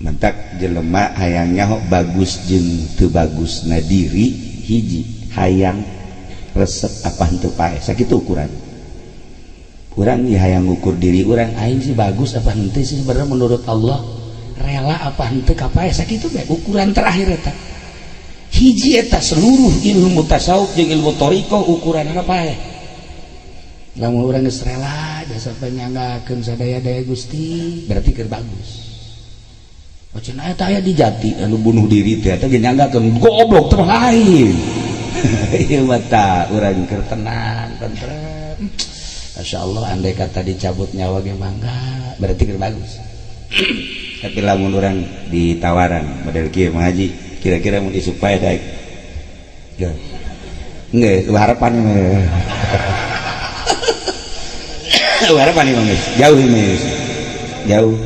mentak jelema hayangnya bagus jeung teu bagus na diri hiji hayang resep apa henteu pae sakitu ukuran urang ieu hayang ngukur diri urang aing sih bagus apa henteu sih sebenarnya menurut Allah rela apa henteu ka pae sakitu bae ukuran terakhir eta hiji eta seluruh ilmu tasawuf jeung ilmu thariqah ukuranna pae lamun urang geus rela jasa penyanggakeun sadaya-daya Gusti berarti keur bagus. Cenah eta aya di Jati anu bunuh diri teh eta ge nyanggakeun goblok teh lain. Ieu mah tah urang keur tenang tentrem. Masyaallah andai kata dicabut nyawa ge mangga berarti keur bagus. Tapi lamun urang ditawaran model kieu mah haji kira-kira mun isuk pae daek. Nggih, harapan mah. Harapan mah jauh ini. Jauh.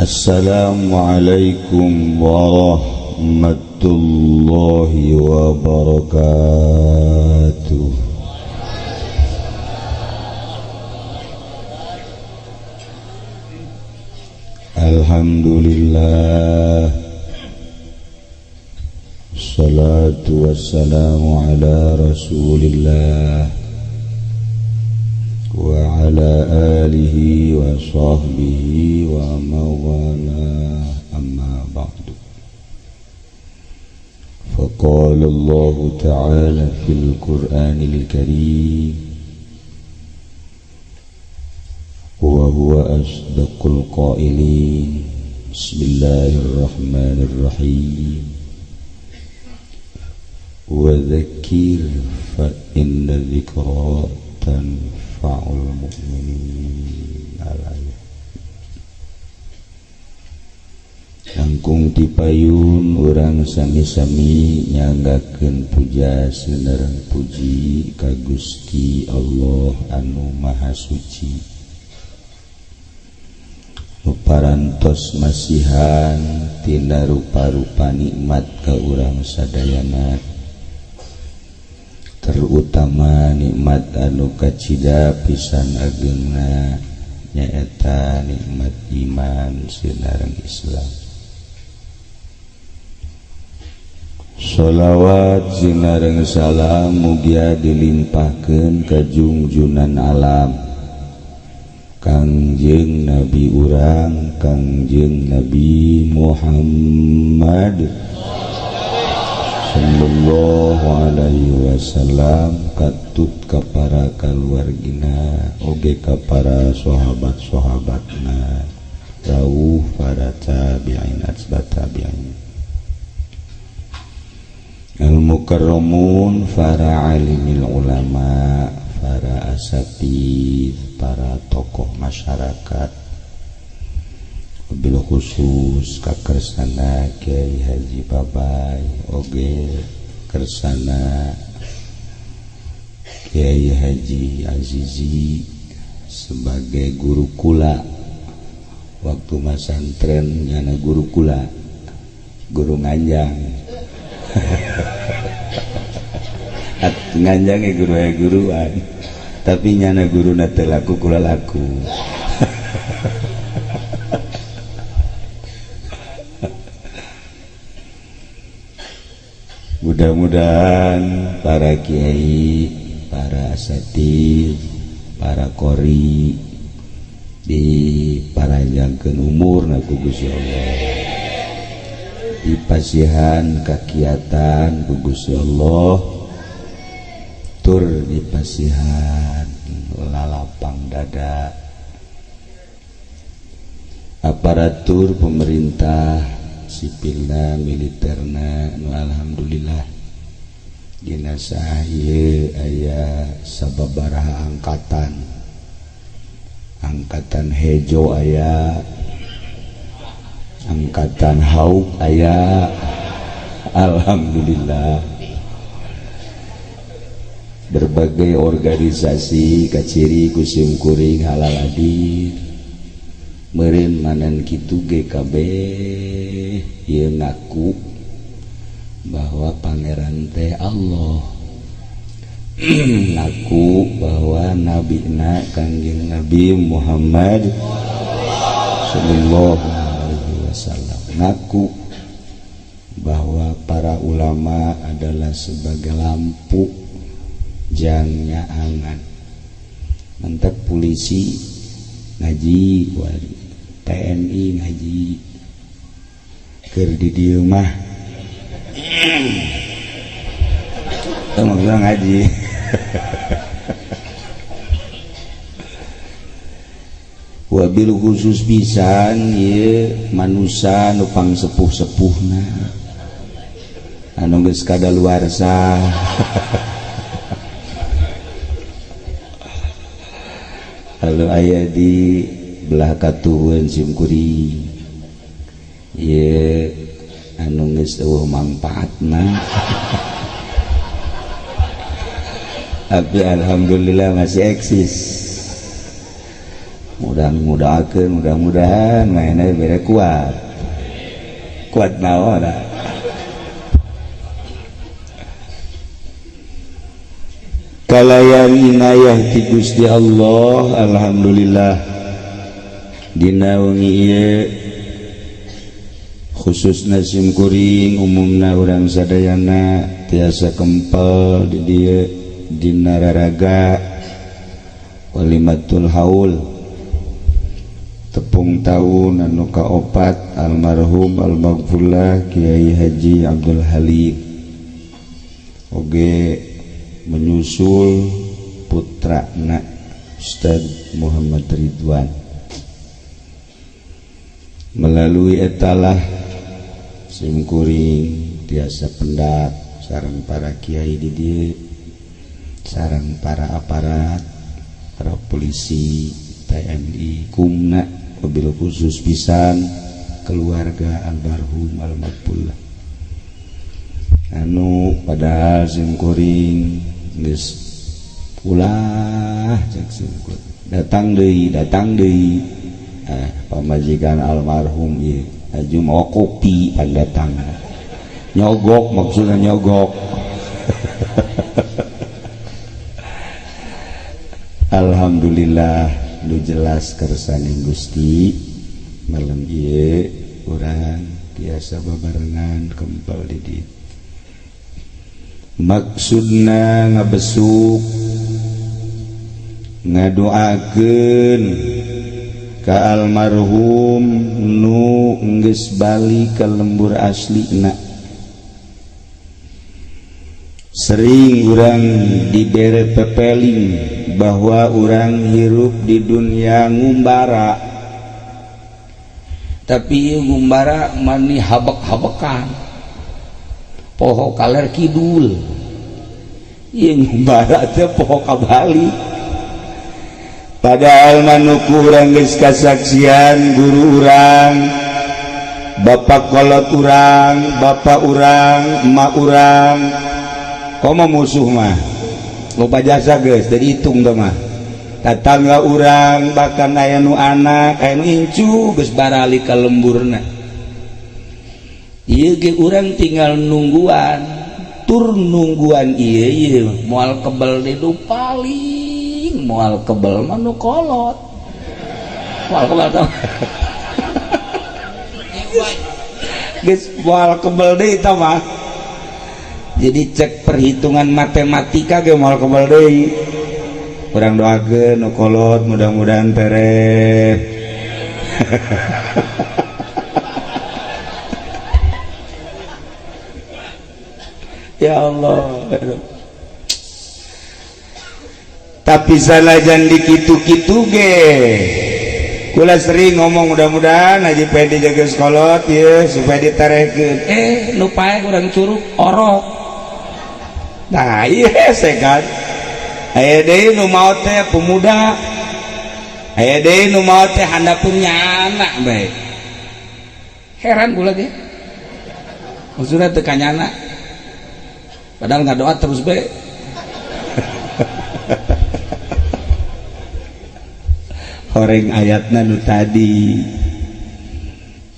Assalamualaikum warahmatullahi wabarakatuh. Alhamdulillah, salatu wassalamu ala rasulillah wa ala alihi wa sahbihi wa mawala amma ba'du. Faqala Allah ta'ala fil Qur'anil Karim wa huwa asdaqul qailin. Bismillahirrahmanirrahim. Wa dzakir fa inna dzikra tanfa'ul mu'minin. Alaya langkung tipayun urang sami-sami nyanggakeun puja seunareng puji ka Gusti Allah anu Maha Suci, nu parantos masihan tina rupa-rupa nikmat ka urang sadayana, terutama nikmat anu kacida pisan ageungna nyaeta nikmat iman seunareng Islam. Sholawat sinareng salam mugia dilimpahkeun ka junjunan alam Kangjeng Nabi urang Kangjeng Nabi Muhammad sallallahu alaihi wasallam, katut ka para kaluargina oge ka para sahabat-sahabatna rawuh para tabi'in atba tabi'in al-mukarramun para alimil ulama, para asatidz, para tokoh masyarakat, wabil khusus kakersana Kiai Haji Babay oge kersana Kiai Haji Azizi sebagai guru kula waktu masantren nyana guru kula, guru nganjang. Nganjange guru aya guruan tapi nyana guruna teu laku kula laku. Mudah-mudahan para kiai, para asatidz, para qori diparanjangkeun umurna ku Gusti Allah, dipasihan kakiatan ku Gusti Allah, tur dipasihan lalapang dada aparatur pemerintah sipilna militerna nu alhamdulillah jenazah ieu aya sababaraha angkatan hejo aya, angkatan hauk aya, alhamdulillah. Berbagai organisasi kaciri kusim kuring halal hadir meureun manen kitu GKB ieu ngaku bahwa pangeran teh Allah ngaku bahwa nabina Kangjeng Nabi Muhammad sallallahu alaihi wasallam ngaku bahwa para ulama adalah sebagai lampu jangnya angan. Mantap polisi ngaji, TNI ngaji, keur di dieu mah maksudnya ngaji. Wabil khusus pisan ieu manusia nu pangsepuh-sepuhna anu geus kadaluarsa. Lalu aya di belah katuhun simkuring ieu anu geus eueuh manfaatna. Tapi alhamdulillah masih eksis. Mudah-mudahan mainnya bere kuat naon. Kalayan inayah ti Gusti Allah alhamdulillah dina wengi ieu khususna simkuring umumna urang sadayana tiasa kempel di dieu dina raraga walimatul haul tepung tahun anu kaopat almarhum almaghfurlah Kiai Haji Abdul Halim oge menyusul putrana Ustaz Muhammad Ridwan. Melalui etalah simkuring tiasa pendak sareng para kiai di dieu sareng para aparat, para polisi, TNI, kumna, wabil khusus pisan keluarga almarhum almarhumah. Anu padahal simkuring geus ulah cek simkuring datang deui pamajikan almarhum ieu aju mau kopi pandatang nyogok maksudnya nyogok. Alhamdulillah nu jelas kersane Gusti malam ieu urang tiasa babarengan kempel di dieu. Maksudna ngabesuk ngadoakeun ka almarhum nu geus bali ka lembur aslina. Sering urang dibere pepeling bahwa urang hirup di dunia ngumbara, tapi ngumbara mani habek-habekan poho kaler kidul ieu ngumbara teh poho kabali. Padahal manuku urang geus kasaksian guru urang, bapak kolot urang, bapak urang, emak urang, komo musuh mah lupa jasa geus dari hitung teh mah tatangga urang bahkan aya nu anak aya nu incu geus barali ka lemburna. Ieu ge urang tinggal nungguan tur nungguan ieu moal kebel di nu paling moal kebel mah nu kolot moal kebel tah geus moal kebel deui tah mah. Jadi cek perhitungan matematika ge moal kebal deui. Urang doakeun nu kolot mudah-mudahan beres. Ya Allah. Tapi salajan di kitu-kitu ge kula sering ngomong mudah-mudahan Haji Pedi jaga sekolot ya supaya ditarekeun nu pae urang curug orok. Nah iya segan aya deui nu maot teh pemuda, aya deui nu maot teh handapeun nyana bae. Heran kula ge maksudna teu kanyana padahal ngadoa terus bae. Horeng ayatna nu tadi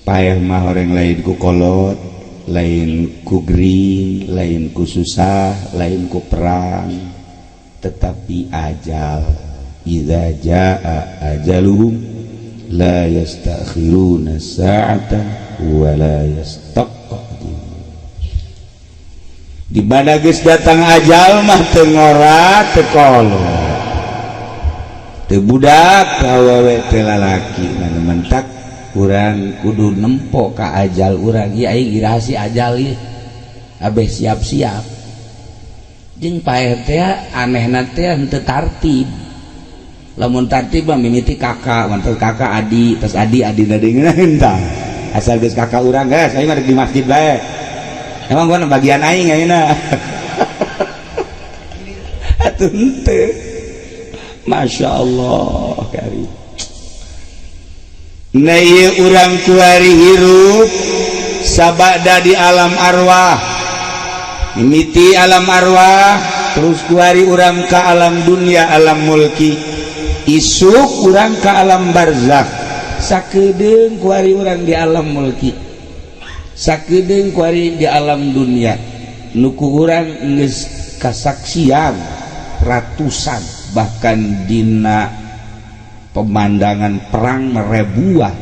payah mah horeng lain ku kolot, lain ku gering, lain ku susah, lain ku perang, tetapi ajal idza jaa ajaluhum la yastakhiruna sa'atan wa la yastaqdimun. Di mana geus datang ajal mah teu ngora teu kolot, teu budak teu awewe teu lalaki. Mentak urang kudu nempo ka ajal urang ieu aing girahasi ajal ieu abeh siap-siap. Jeung paeh teh anehna teh henteu tartib. Lamun tartib mah mimiti kakak, mantul kakak adi, terus adi deungeuna hentang. Asal geus kakak urang geus aing mah di masjid bae. Emang gua bagian aing ayeuna. Atuh henteu. Masya Allah kari. Nah ieu urang kuari hirup sabada di alam arwah, mimiti alam arwah, terus kuari urang ka alam dunia alam mulki, isuk urang ka alam barzakh, sakedeung kuari urang di alam mulki, sakedeung kuari di alam dunia. Nuku urang geus kasaksian ratusan bahkan dina pemandangan perang ribuan,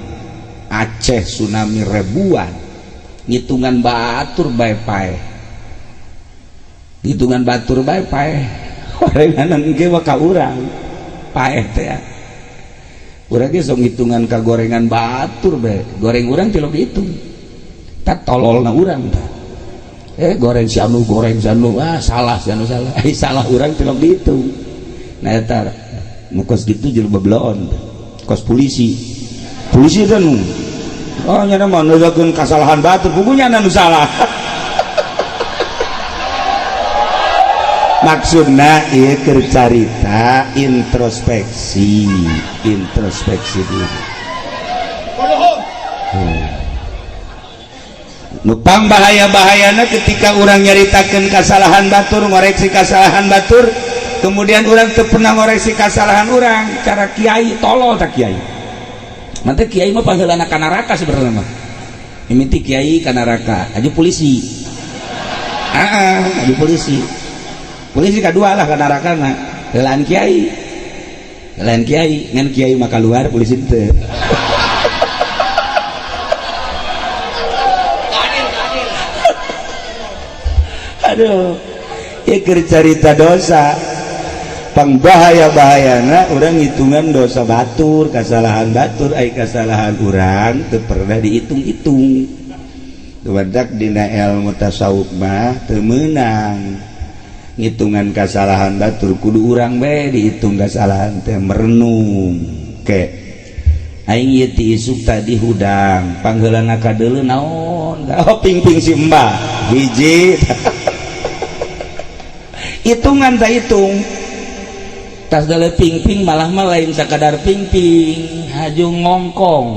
Aceh tsunami ribuan, ngitungan batur bae pae, ngitungan batur bae pae. Gorenganan ge mah ka urang pae teh. Urang ge sok ngitungan ka gorengan batur bae, goreng urang teh lo dihitung. Tak tololna urang tah. Goreng si anu salah si anu salah. Salah urang teh lo dihitung. Nah eta nu kos gitu jeung bablaon kos polisi teh nu oh nya mah neudakeun kasalahan batur pugunya anu salah. Maksudna ieu keur carita introspeksi diri. Nu pambahaya-bahayana ketika urang nyaritakeun kasalahan batur, ngoreksi kasalahan batur, kemudian orang teu pernah ngoreksi kesalahan orang. Cara kiai tolol tak kiai. Nanti kiai mah paheulana ka neraka sebenarnya mah. Mimiti kiai ka neraka, aju polisi. Aju polisi. Polisi kadua lah ka nerakana. Heulaan kiai. Heulaan kiai, ngan kiai mah keluar polisi teu. Aduh. Ieu keur carita dosa. Pangbahaya-bahayana orang hitungan dosa batur, kesalahan batur, kesalahan orang teu pernah dihitung-hitung. Dumadak dina ilmu tasawuf mah teu meunang ngitungan kesalahan batur, kudu urang bae dihitung kesalahan teh merenung. Ke aing ieu ti isuk tadi hudang, pangheulana ka deuleu naon? Oh ping-ping si Mbah hiji. Hitungan tak hitung. Tas dale ping-ping malah mah lain sakadar ping-ping, haju ngongkong.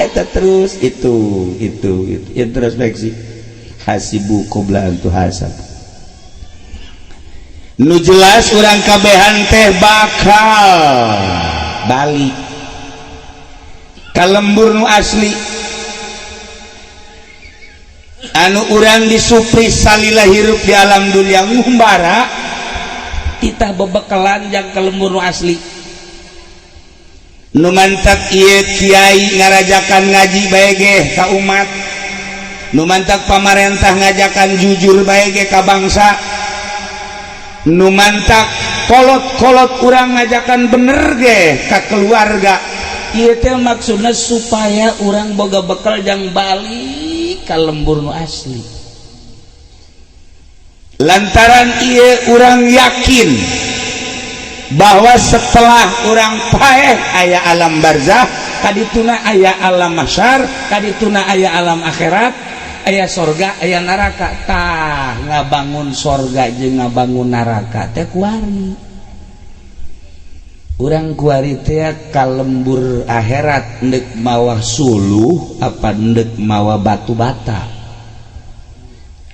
Eta terus itu introspeksi. Hasibu qabla an tuhasab. Nu jelas urang kabehan teh bakal balik ka lembur nu asli. Anu urang disupri salila hirup di alam dunia ngumbara titah bebekalan yang kelembur nu asli. Nu mantak ieu kiai ngarajakan ngaji bae ge ka umat, nu mantak pamarentah ngajakan jujur bae ge ka bangsa, nu mantak kolot-kolot urang ngajakan bener ge ka keluarga. Ieu teh maksudna supaya urang boga bekal jang balik ka lembur nu asli. Lantaran ieu urang yakin bahwa setelah orang paeh aya alam barzah, kadituna aya alam mahsyar, kadituna aya alam akhirat, aya sorga aya neraka. Tah ngabangun sorga jeung ngabangun neraka teh kuari. Urang kuari teh ka lembur akhirat endek mawa suluh apa endek mawa batu bata.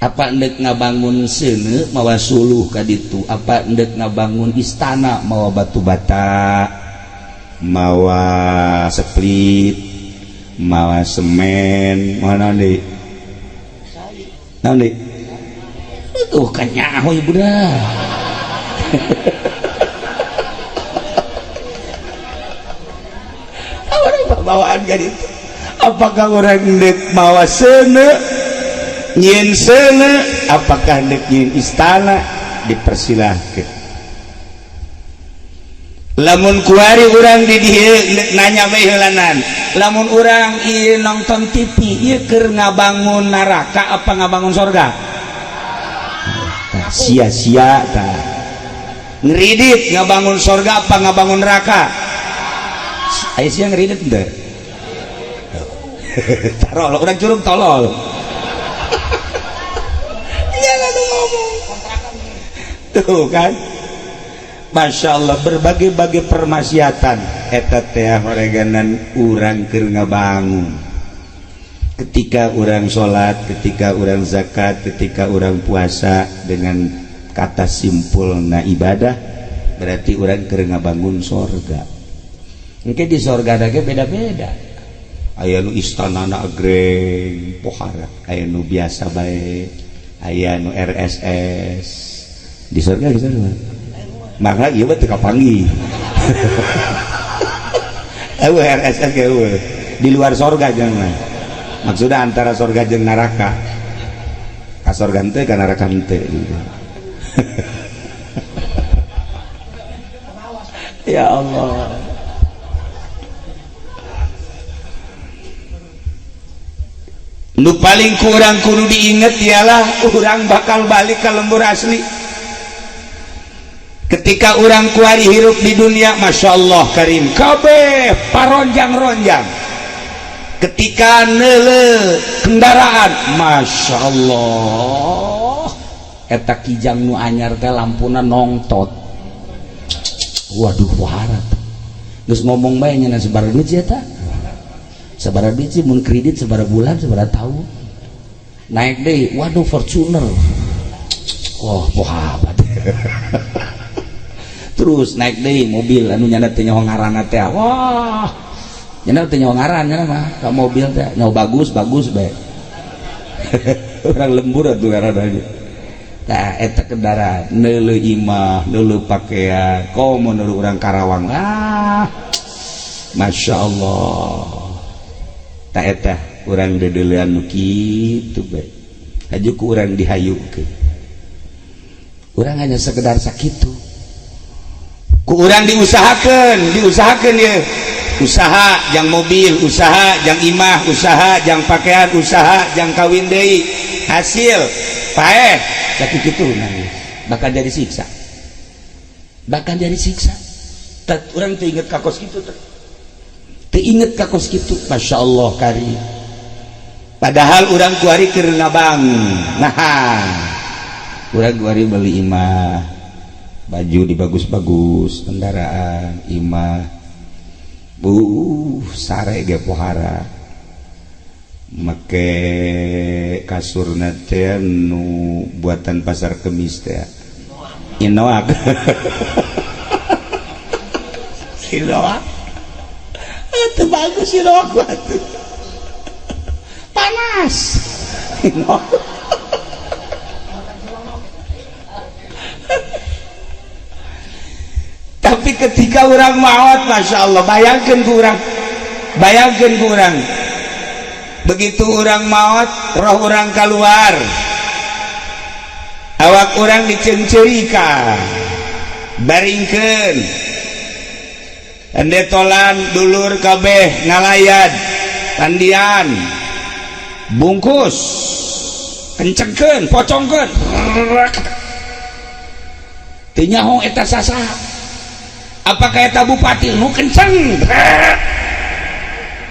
Apa endek ngabangun seuneu mawa suluh ka ditu, apa endek ngabangun istana mawa batu bata, mawa split, mawa semen, mawa naon deui? Naon deui? Tuh kan nyahoy budak. Bawaan ka ditu. Apakah orang endek mawa seuneu? Nyin seuneu, apakah dek nyin istana? Dipersilahkan. Lamun kuari urang di dieu nanya we heulanan, lamun urang ieu nonton TV ieu keur ngabangun neraka apa ngabangun surga? Sia-sia tah. Ngeridit ngabangun surga apa ngabangun neraka? Aya sia ngeridit teu? Tarol urang curug tolol. Tuh kan, Masya Allah, berbagai-bagai permaksiatan eta teh horeganan urang keur ngabangun. Ketika urang sholat, ketika urang zakat, ketika urang puasa, dengan kata simpulna ibadah, berarti urang keur ngabangun sorga. Mungkin di sorga ge beda-beda. Aya nu istanana agreng pohara, aya nu biasa bae, aya nu RSS. Di surga gitu maka iya teu kapanggih. RSS ge di luar surga jangan. Maksudnya antara surga jeung neraka. Ka surga teh ka neraka teh gitu. Ya Allah. Nu paling kurang kudu diinget ialah urang bakal balik ke lembur asli. Ketika orang kuari hirup di dunia, Masya Allah karim, kabeh paronjang-ronjang. Ketika neule kendaraan, Masya Allah, eta kijang nu anyar teh lampuna nongtot. Waduh warat. Geus ngomong bae nya sabaraha biji eta? Sabaraha biji mun kredit sabaraha bulan sabaraha tahun. Naik deui, waduh Fortuner. Wah, pohabat. Terus naik deh mobil anu nyana teh nyawa ngaranna teh. Wah, nyana teh nyawa ngaran nyana mah ka mobil teh nyawa bagus bae. Orang lembur atuh ngaranna. Tah eta kendaraan neuleuh imah, neuleuh pakaian, komo neuleuh urang Karawang. Masya Allah. Tah eta urang dedeleuan nu kitu bae. Haju ku urang dihayukeun. Urang hanya sekedar sakitu. Ku urang diusahakeun ya. Usaha jang mobil, usaha jang imah, usaha jang pakaian, usaha jang kawin deui. Hasil paeh sakitu kitu nangis. Bakal jadi siksa. Bakal jadi siksa. Tat urang teu inget ka kos kitu teh. Teu inget ka kos kitu, Masya Allah karim. Padahal urang kuari keur ngabangun. Nah, urang kuari beli imah. Baju dibagus-bagus, kendaraan, imah, sare ge pohara, make kasurna teh nu buatan pasar kemis teh, Inoak, Inoak, itu bagus Inoak batu, panas, Inoak. Tapi ketika orang maut, Masya Allah, bayangkan kurang begitu orang maut, roh orang keluar, awak orang dicencerikan, baringkeun, endetolan dulur kabeh ngalayad, tandian, bungkus, kencengkeun, pocongkeun, teu nyaho eta sasaha. apakah eta bupati nu kenceng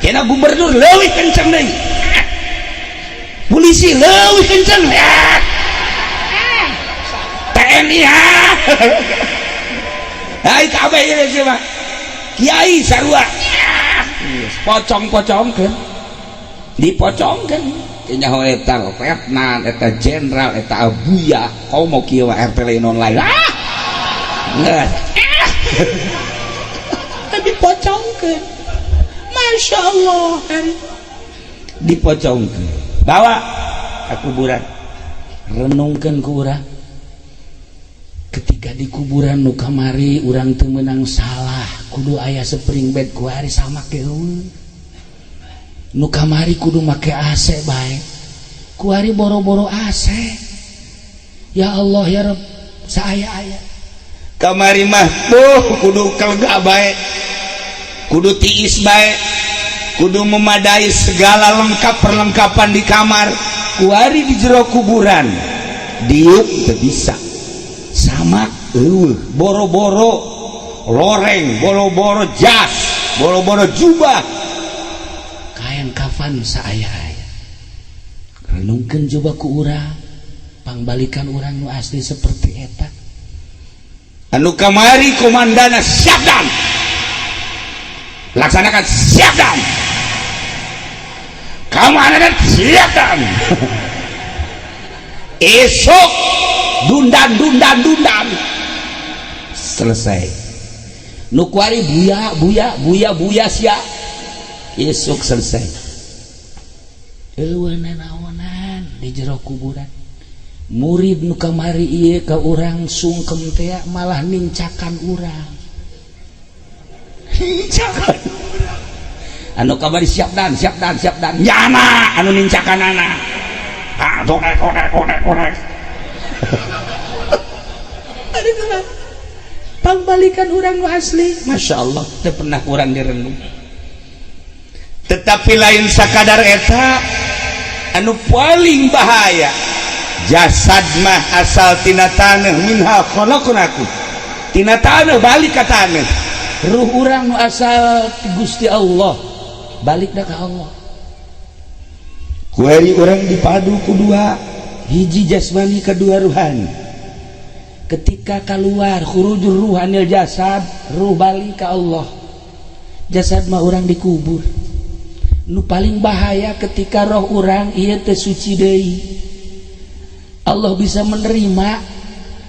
kena gubernur leuwih kenceng deui polisi leuwih kenceng TNI hai kabeh ieu sih mah kiai sarua pocong-pocongkeun dipocongkeun nyaho eta letnan eta jenderal eta abuya kau mau kieu RT lain online ngeus dipocongkeun Masya Allah dipocongkeun bawa ke kuburan renungkeun ku urang ketika di kuburan nu kamari urang teu meunang salah kudu aya spring bed ku ari samake heueuh nu kamari kudu make AC bae ku ari boro-boro AC ya Allah ya Rabb saaya-aya kamari mah kudu kelega bae kudu tiis bae kudu memadai segala lengkap perlengkapan di kamar ku ari di jero kuburan diuk teu bisa sama boro-boro loreng boro-boro jas boro-boro jubah kain kafan saaya-aya renungkeun coba ku urang pangbalikan urang nu asli seperti eta anu kamari komandana syabdan laksanakan syabdan kamana syabdan esok dundan selesai nu kuari buya sia esok selesai eueuh naonan di jero kuburan murid nu kamari ieu ka urang sungkem teh malah nincakan urang nincakan anu kamari siapdan nyana anu nincakanana korek pangbalikan urang nu asli Masya Allah teu pernah urang direnung tetapi lain sakadar eta anu paling bahaya jasad mah asal tina taneuh minha khalaqnakum tina taneuh balik ka taneuh ruh urang nu asal ti Gusti Allah balik da ka Allah kuari urang dipadu kudua hiji jasmani kedua ruhani ketika keluar khurujur ruhanil jasad ruh balik ka Allah jasad mah urang dikubur nu paling bahaya ketika roh urang ieu teu suci deui Allah bisa menerima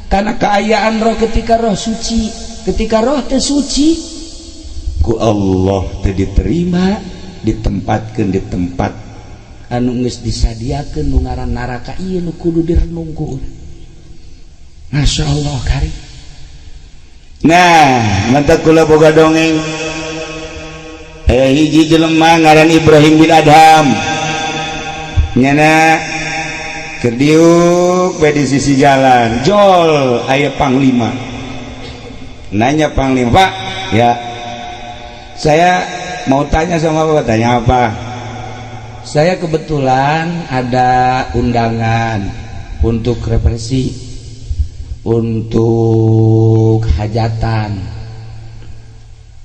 karena keayaan roh ketika roh suci ketika roh teu suci ku Allah teu diterima ditempatkeun di tempat anu geus disadiakeun nu ngaran neraka ieu nu kudu direnung ku urang Masya Allah kari nah mantap kula boga dongeng hiji jelema ngaran Ibrahim bin Adham nyana keur diuk bae di sisi jalan jol aya panglima nanya panglima Pak ya saya mau tanya sama Bapak tanya apa saya kebetulan ada undangan untuk represi untuk hajatan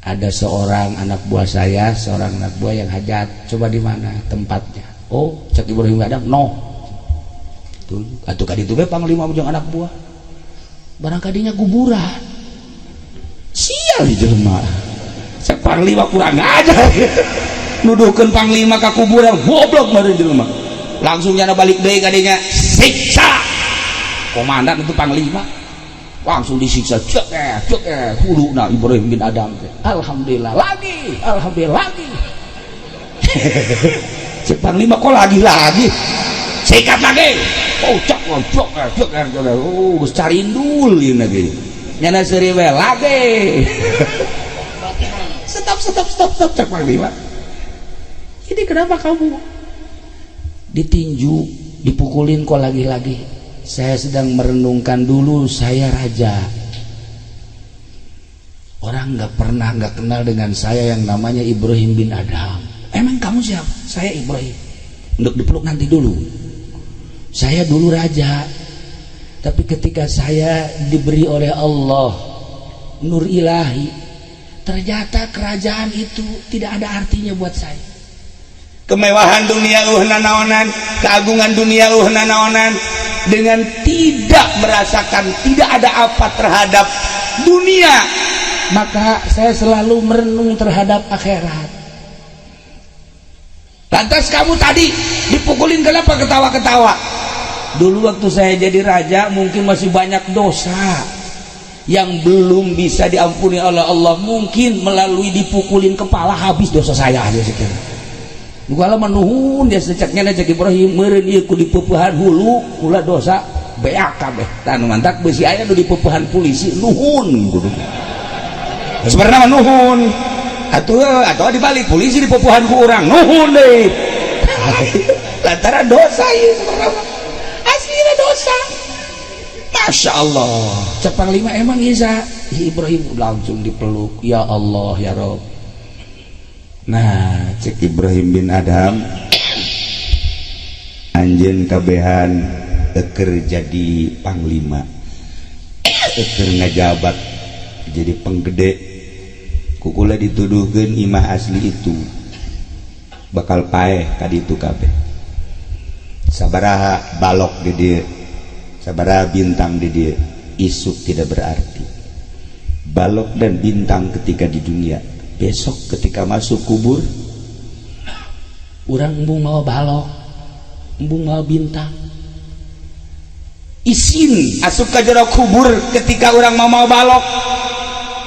ada seorang anak buah saya seorang anak buah yang hajat coba di mana tempatnya oh cek Ibrahim Adam no tuh atuh ka ditu ge panglima jeung anak buah barangkadinya kuburan sial jelema cek panglima kurang aja nuduhkeun panglima ka kuburan goblok meureun jelema langsung nyana balik deui ka dinya siksa komandan itu panglima langsung disiksa cek huluna Ibrahim bin Adam alhamdulillah lagi cek panglima kok lagi sikat lagi oh cek geus carindul ieu ge nyana seuri we lagi stop cek panglima ini kenapa kamu ditinju dipukulin kok lagi saya sedang merenungkan dulu saya raja orang nggak kenal dengan saya yang namanya Ibrahim bin Adham emang kamu siapa? Saya Ibrahim untuk dipeluk nanti dulu saya dulu raja tapi ketika saya diberi oleh Allah nur ilahi ternyata kerajaan itu tidak ada artinya buat saya. Kemewahan dunia nanaonan, keagungan dunia nanaonan, dengan tidak merasakan tidak ada apa terhadap dunia, maka saya selalu merenung terhadap akhirat. Lantas kamu tadi dipukulin kenapa ketawa-ketawa? Dulu waktu saya jadi raja mungkin masih banyak dosa yang belum bisa diampuni oleh Allah. Mungkin melalui dipukulin kepala habis dosa saya aja sekarang. Gua menuhun dia secaknya Cek Ibrahim meureun ieu ku dipupuhan hulu ulah dosa beak kabeh. Tanu mantak beusi aya nu dipupuhan polisi nuhun kudu. Sebenarnya nuhun. Atuh dibalik polisi dipupuhan ku urang nuhun deui. Lantaran dosa ieu sebenarnya. Aslinya dosa. Masya Allah. Cek Panglima emang Isa Ibrahim langsung dipeluk. Ya Allah ya Rob. Nah, Cek Ibrahim bin Adham anjeun kabehan eker jadi panglima, eker ngajabat jadi penggede, kukula dituduhkeun imah asli itu bakal paeh kaditu kabeh. Sabaraha balok di dieu, sabaraha bintang di dieu, isuk tidak berarti. Balok dan bintang ketika di dunia, besok ketika masuk kubur urang embung mau balok, embung mau bintang. Isin asup ka jero kubur ketika orang mau balok.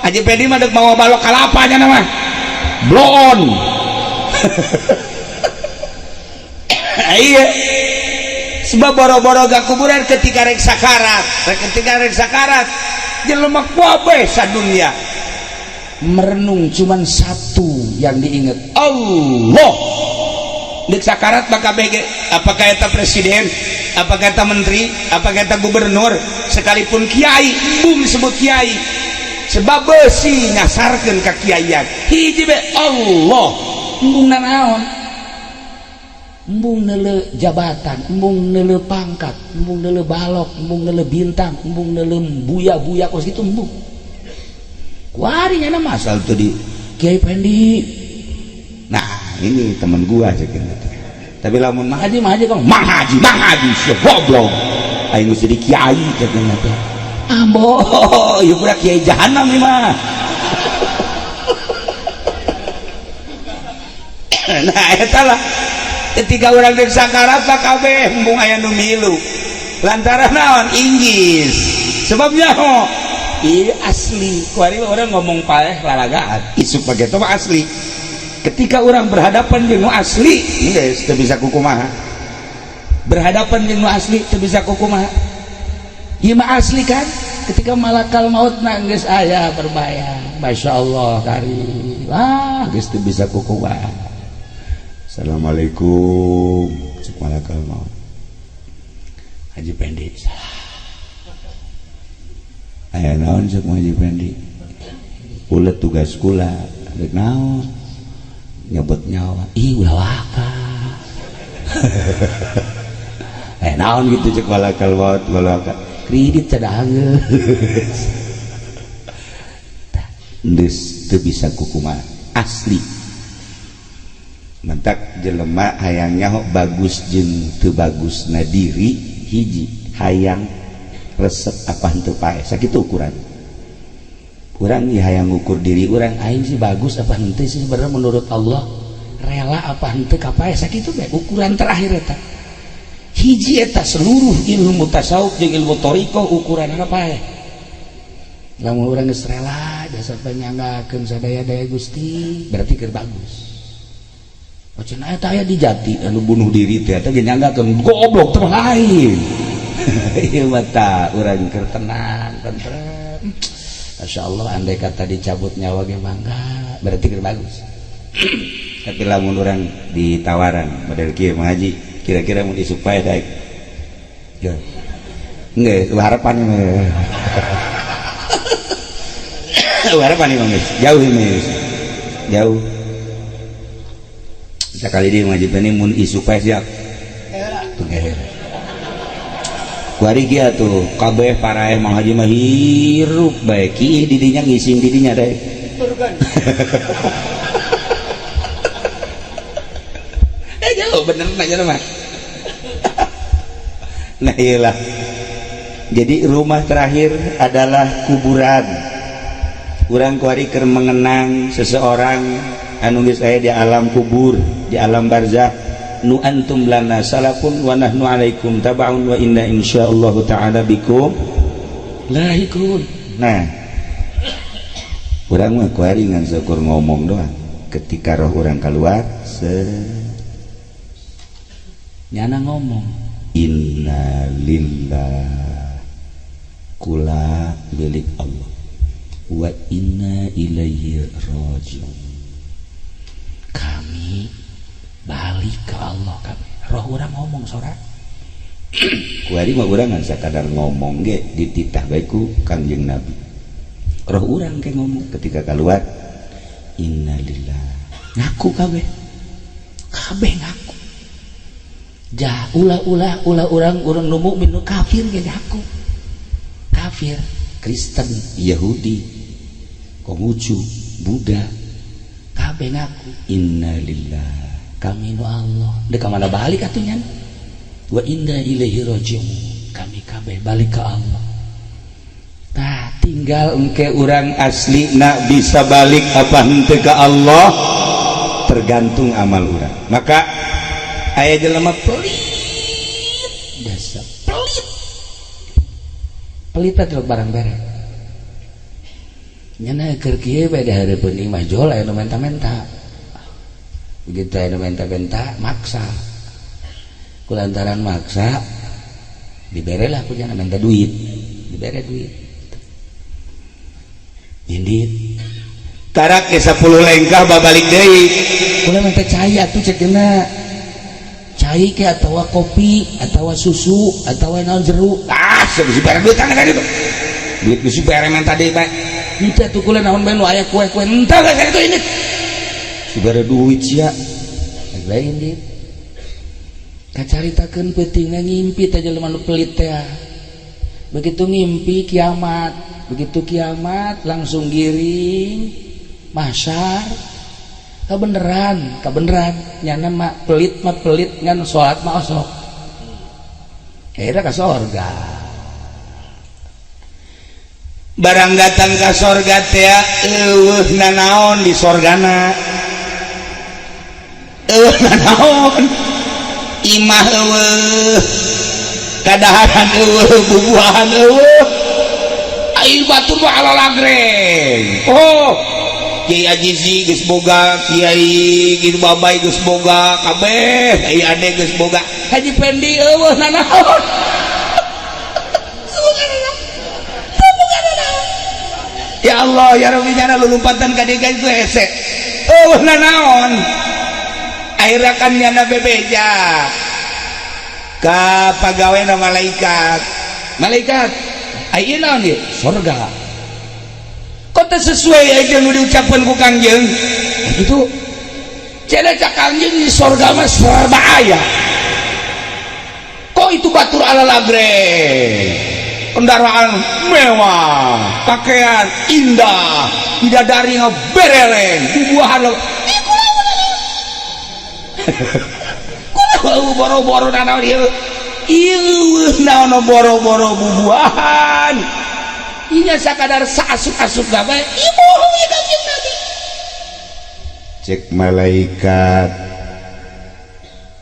Haji Pedi mah deuk mau balok kalapa nya nama bloon. Iya sebab boro-boro ga kuburan ketika rek sakarat, jelema kuabe sadunya merenung cuman satu yang diingat, Allah. Dek sakarat maka bege apakah eta presiden, apakah eta menteri, apakah eta gubernur, sekalipun kiai bung disebut kiai sebab beusi nyasarkeun ka kiaian hiji be Allah. Embung nanaon, embung neuleuh jabatan, embung neuleuh pangkat, embung neuleuh balok, embung neuleuh bintang, embung neuleuh buya-buya kos kitu embung. Kuarinya nama asal tuh di Kiai Pendi. Nah ini temen gua aja gitu. Tapi lamun Mang Haji kong Mang Haji siap goblok aing mesti di kiai cenah teh. Ambo ieu budak kiai jahanam ieu mah. Nah eta lah ketika urang deuk sakarat kabeh embung aya nu milu. Lantaran naon inggis. Sebabnya iya asli. Kuari orang ngomong paeh lalagaan. Isuk pageto mah asli. Ketika orang berhadapan jeung nu asli, geus teu bisa kukumaha. Berhadapan jeung nu asli teu bisa kukumaha. Ieu mah asli kan? Ketika malakal maut geus aya berbayang. Masyaallah kari. Wah, geus teu bisa kukumaha. Assalamualaikum. Cek malakal maut. Haji Pendi. Aya naon cek Haji Pendi? Ulet tugas kula, dek naon? Nyebut nyawa. Ih ulah waka. Naon gitu cek malakal maut, malaka. Kredit cadangeus. Deus teu bisa kukumaha. Asli. Mentak jelema hayang nyaho bagus jeung teu bagusna diri hiji hayang resep apa henteu pae sakitu ukuran. Urang ieu hayang ngukur diri urang aing sih bagus apa henteu sih sebenarnya menurut Allah rela apa henteu ka pae sakitu bae ukuran terakhir eta. Hiji eta seluruh ilmu tasawuf jeung ilmu thariqah ukuranna pae. Lamun urang geus rela jasa panyanggakeun sadaya-daya Gusti berarti keur bagus. Cenah eta aya di Jati anu bunuh diri teh eta ge nyanggakeun goblok teh lain. Ieu mah tah urang keur tenang tentrem. Masyaallah andai kata dicabut nyawa ge mangga berarti keur bagus. Tapi lamun urang ditawaran model kieu Mang Haji kira-kira mun isuk pae daek. Ya. Nggih, harapan mah. Harapan mah jauh ini. Jauh. Sekali dia Haji Pendi mun isu pae siap tuh geher kuari kia tuh kabeh paraeh Mang Haji mah hirup bae kieu di dinya ngising di dinya deh diaturkan. Jauh bener aja mah. Nah iyalah. Jadi rumah terakhir adalah kuburan. Urang kuari keur mengenang seseorang anu geus aya di alam kubur, di alam barzakh. Nu antum lana salafun wa nahnu alaikum tabaun wa inna insyaallah taala bikum lahikun. Nah, urang mah kuari ngan syukur ngomong doang. Ketika roh urang keluar, nyana ngomong inna lillah kula milik Allah wa inna ilaihi rajiun, kami balik ke Allah. Kami roh urang ngomong sorak kuari mah urang ngan sakadar ngomong ge dititah bae ku Kangjeng Nabi. Roh urang ke ngomong ketika keluar inna lillah, ngaku kabeh ngaku. Jah ulah urang nu mukmin nu kafir ge ngaku. Kafir, Kristen, Yahudi, Konghucu, Buddha, kabeh ngaku innalillah, kami nu Allah. Deuk ka mana balik atuh nyan? Wa inna ilaihi rajiun, kami kabeh balik ke Allah. Tah tinggal engke urang aslina bisa balik apa henteu ka Allah tergantung amal urang. Maka aya jelema pelit, dasar pelit atuh barang bere. Nyana keur kieu bae dihareupeun ieu mah jol aya nu menta-menta. Begitu aya nu menta-menta maksa. Kulantaran maksa diberelah ku nyana menta duit, dibere duit. Indit tarak ke 10 lengkah babalik deui. Kula menta cai atuh cek dina. Cai ke atawa kopi atawa susu atawa naon jeruk. Geus bare duit kana ka ditu. Duit geus bare menta deui bae. Henteu atuh kula naon bae nu aya kue-kue henteu ka kitu ini. Subare duit sia. Lain dit. Kacaritakeun peutingna ngimpi teh jelema nu pelit teh. Begitu ngimpi kiamat, begitu kiamat langsung giring mahsyar. Kabeneran nyana mah pelit ngan salat mah osok. Akhirnya ka sorga. Barang datang ka sorga teh eueuh nanaon di sorgana. Eueuh nanaon? Imah eueuh, kadaharan eueuh, bubuhan eueuh. Ai batur mah ala lagreng. Oh, Kiai Ajizi geus boga, Kiai gitu babay geus boga, kabeh Kiai ade geus boga. Haji Pendi eueuh nanaon? Ya Allah, ya Rabbi nyana lulumpatan ka dieu itu hese. Eueuh nanaon? Akhirnya kan nyana bebeja ka pagaweana malaikat. Malaikat ai naon ieu? Surga. Kota sesuai aja nu diucapkan ku Kangjeng. Itu cenah cak Kangjeng di surga mah serba aya. Kok itu batur ala lagreng, kendaraan mewah, pakaian indah, bidadari ngabereleng, bubuahan kulah boro-boro nanaon ieu. Ieu naon boro-boro bubuahan. Inya sakadar saasuk-asuk gawe ibu ya Kangjeng Nabi. Cek malaikat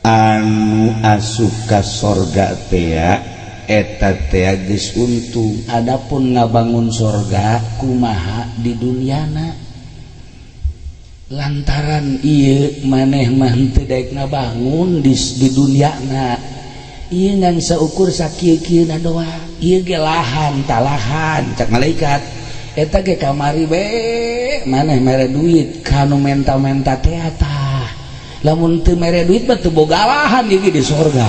anu asup ka sorga teh eta teh geus untung. Adapun ngabangun sorga kumaha di duniana, lantaran ieu maneh mah teu daek ngabangun di duniana. Ieu ngan saukur sakieu-kieuna doang. Ieu ge lahan talahan cak malaikat. Eta ge kamari be maneh mere duit kanu menta-menta teh tah. Lamun teu mere duit mah teu boga lahan ieu ge di sorga.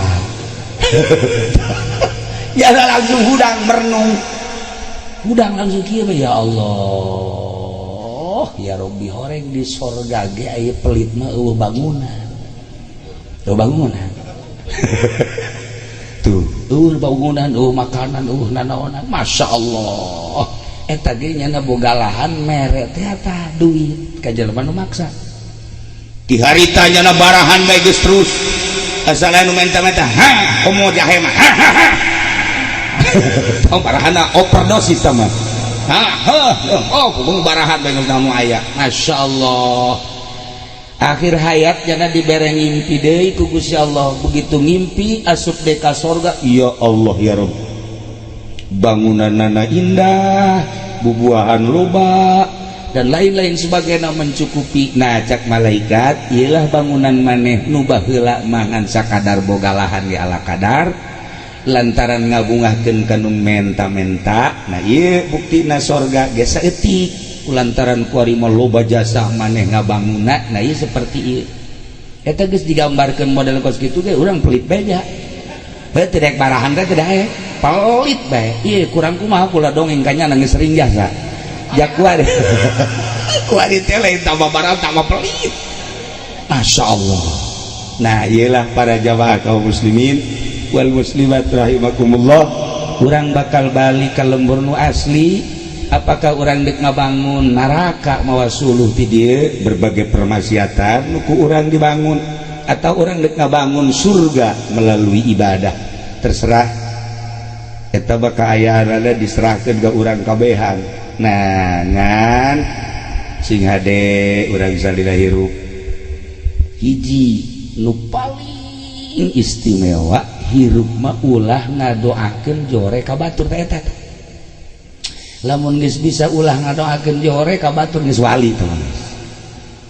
Jana langsung hudang merenung. Hudang langsung kieu ya Allah. Ya Rabbi horeng di sorga ge aya pelit mah eueuh bangunan. Eueuh bangunan. Tuh, bangunan, makanan, nanaonan, masya Allah. eta ge nyana boga lahan mere teh eta duit ka jelema nu maksa di harita nyana barahan bae geus terus asal anu menta-menta komo jahe mah tong barahana overdosis sama kudu barahan bae geus nu aya masyaallah akhir hayat nyana dibere ngimpi deui ku Gusti Allah begitu ngimpi asup deui ka surga ya Allah ya Rabb bangunanana indah bubuahan loba dan lain-lain sebagainya mencukupi nah cak malaikat ialah bangunan maneh nu baheula mangan sakadar boga lahan ge ala kadar lantaran ngabungahkeun kanu menta-menta nah ieu buktina sorga ge saeutik lantaran kuarima loba jasa maneh ngabangunna nah ieu seperti ieu eta geus digambarkeun model kos kitu ge urang pelit beja bae teu daek barahan teh teu daek pelit bae ieu kurang kumaha kula dongeng kanya nangis sering jasa jakwa deh kuari teh lain tambah barang tambah pelit Masya Allah nah iyalah para jamaah kaum muslimin wal muslimat rahimakumullah urang bakal balik ke lembur nu asli apakah urang dek ngabangun neraka mawa suluh ti dieu berbagai permaksiatan nuku urang dibangun atau urang dek ngabangun surga melalui ibadah terserah eta bakal aya rada diserahkeun ka urang kabehan nah ngan sing hade urang salila hirup hiji nu paling istimewa hirup mah ulah ngadoakeun jore ka batur teh eta lamun geus bisa ulah ngadoakeun jore ka batur geus wali teman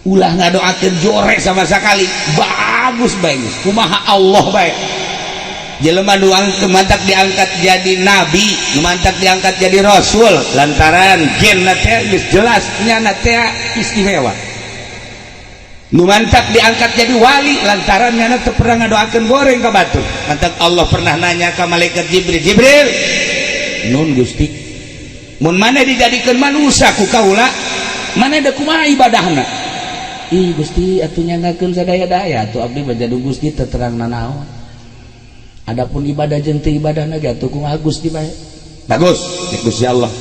ulah ngadoakeun jore sama sekali bagus bae kumaha Allah bae jelema nu mantak diangkat jadi nabi nu mantak diangkat jadi rasul lantaran genna teh geus jelas nyana teh istimewa nu mantak diangkat jadi wali lantaran nyana teu pernah ngadoakeun goreng ka batur mantak Allah pernah nanya ka malaikat Jibril nun Gusti mun maneh dijadikeun manusia ku kaula maneh da kumaha ibadahna ih Gusti atuh nyangakeun sadaya-daya atuh abdi bajadu Gusti teu terang nanaon adapun ibadah jeung teu ibadah na ge atuh kumaha Gusti bae bagus nek Gusti Allah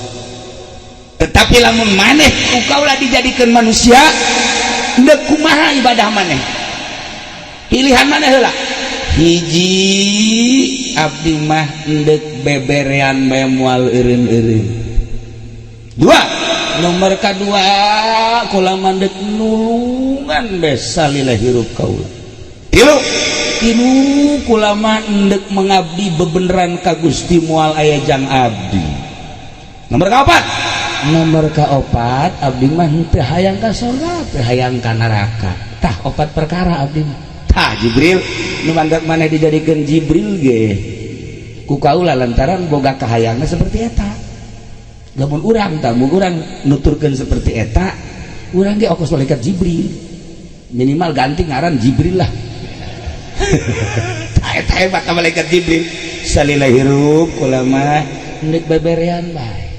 tetapi lamun maneh ku kaula dijadikeun manusia henteu kumaha ibadah maneh pilihan maneh heula hiji abdi mah endek beberean bae moal eureun-eureun dua nomor kadua kula mandek nulungan bae salila hirup kaula tilu kula mah endek mengabdi bebeneran ka Gusti moal aya jang abdi nomor kaopat abdi mah teu hayang ka surga teu hayang ka neraka tah opat perkara abdi mah tah Jibril nu mangga maneh dijadikeun Jibril ge ku kaula lantaran boga kahayangna seperti eta lamun urang tah mun urang nuturkeun seperti eta urang ge ongkos malaikat Jibril minimal ganti ngaran Jibril lah eta hebat malaikat Jibril salila hirup ulama ndek beberean bae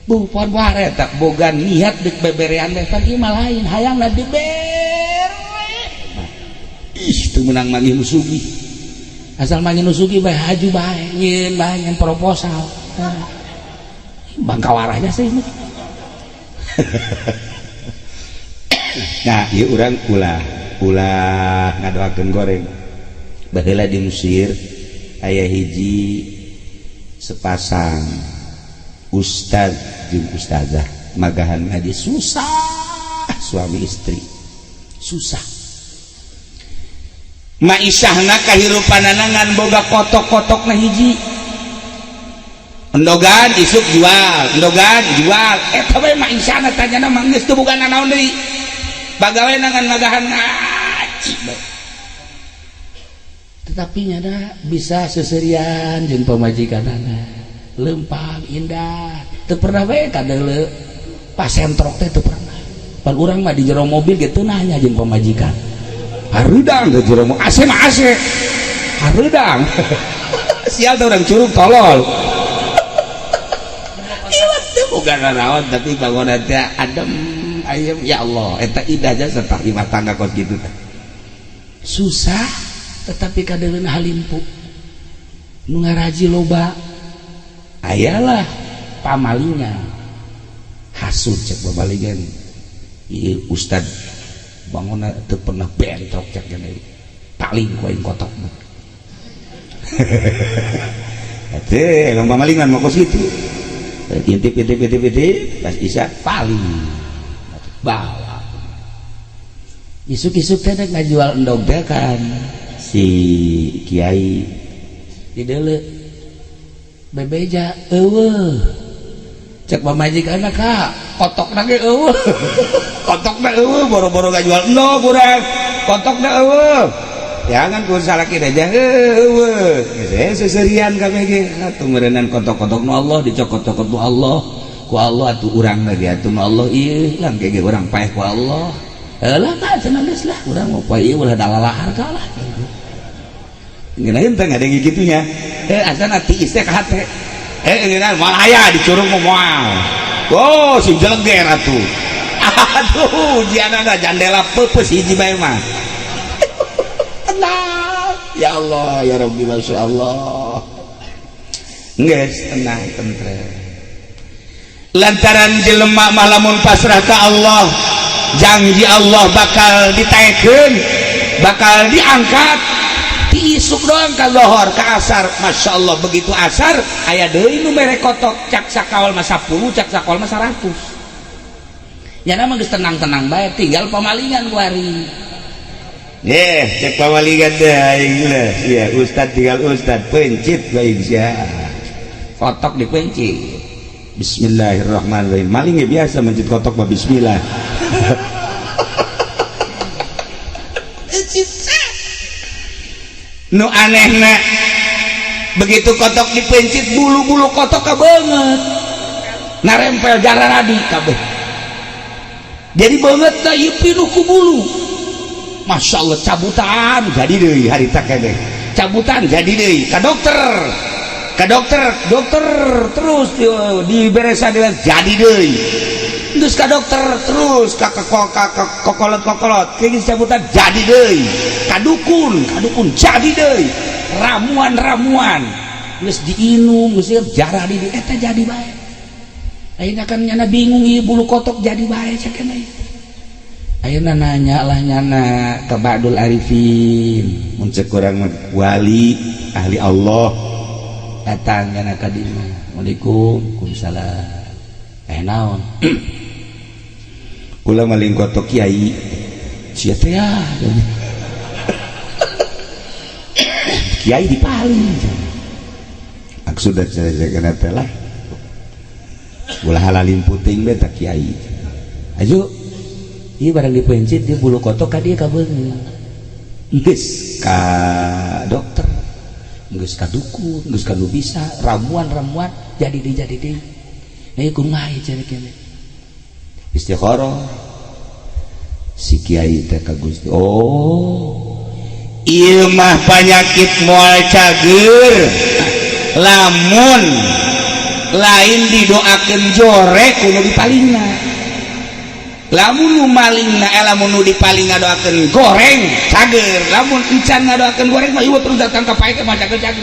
bu pon ware tak boga niat dek beberean bae pagi malain hayangna dibere ih teu meunang manggih nu sugih asal manggih nu sugih bae haju bae nyeun proposal bangka warahnya sih nah ieu urang ulah ngadoakeun goreng baheula di Mesir aya hiji sepasang ustad jeung ustazah magahan ngaji susah suami istri susah maisahna kahirupanana ngan boga kotok-kotokna hiji endogan isuk jual endogan jual eta bae maisahna tanyana mah geus teu boga nanaon deui bagawe nangan magahan ngaji tetapi nyana bisa seserian jeung pamajikanana lempang indah teu pernah bae kadeuleu pasentrok teh teu pernah pan urang mah di jero mobil ge teu nanya jeung pamajikan hareudang di jero mobil AC mah AC hareudang sial teh urang curug tolol ieu teh boga nanaon tapi bangunan teh adem ayam ya Allah eta indah jasa tah rumah tangga kos kitu teh susah tetapi kadeuleuna halimpu nu ngaraji loba ayalah pamalinya hasud cek babaligan ieu ustad bangunna teu pernah bentrok cek gini paling ku aing kotok mah teh emang pamalingan mau kos gitu intip pas isya paling bawa isuk-isuk teh ngajual endog teh kan si kiai di deule bebeja eueuh cek pamajikanna ka kotokna ge eueuh kotokna eueuh boro-boro ngajual endog urang kotokna eueuh jangan kun salaki teh eueuh geus seserian kabeh ge atuh meureunnan kotok-kotokna Allah dicokot-cokot ku Allah atuh urang lagi atuh Allah ieu lang ge urang paeh ku Allah lah tak cenah geus lah urang mah poe ieu ulah dalalahar ka lah ngeunaheun teh ngadeng gitunya asana tiis teh ka hate ngeunaheun moal aya dicurug moal oh si jeleger atuh aduh jiana da jandela peupeus hiji bae mah tenang ya Allah ya Rabbi masya Allah geus tenang tentrem lantaran jelema mah lamun pasrah ka Allah janji Allah bakal ditaekeun bakal diangkat diisuk doang ka lohor ka asar masya Allah begitu asar aya deui nu mere kotok cak sakawal mah 10 cak sakawal mah 100 ya nama geus tenang-tenang bae tinggal pamalingan kuari cek pamalingan teh aing lah ya ustad tinggal ustad pencit bae sia kotok dipencit bismillahirrahmanirrahim maling biasa mencit kotok mah bismillah nu anehna begitu kotok dipencit bulu-bulu kotok banget narempel jararadi kabeh jadi banget teh ieu pinuh ku bulu masya Allah cabutan jadi deui harita kabeh cabutan jadi deui ka dokter terus diberesan jadi deui terus ka dokter terus ka kokolot kayak cabutan jadi deui ka dukun jadi deui ramuan geus diinum geus jarah di eta jadi bae ayeuna kan nyana bingung ieu bulu kotok jadi bae sakeneh ayeuna nanya lah nyana ka Ba'dul Arifin mun ceuk urang wali ahli Allah datang nyana ka dieu Waalaikumsalam naon kula maling kotok kiai sia teh ya kiai dipaling sudah saya teh lah ulah halalin puting be tak kiai ayo ieu barang dipencit di bulu kotok ka dieu ka beungeut geus ka dokter geus ka dukun geus ka nu bisa ramuan jadi deui aya kumaha cenah keneh istikharah si kiai teh ka Gusti ieu mah penyakit moal cager lamun lain didoakeun jorek kudu dipalingna lamun nu malingna lamun nu dipalingna doakeun goreng cager lamun encan ngadoakeun goreng mah ieu terus datang ka pae mah cager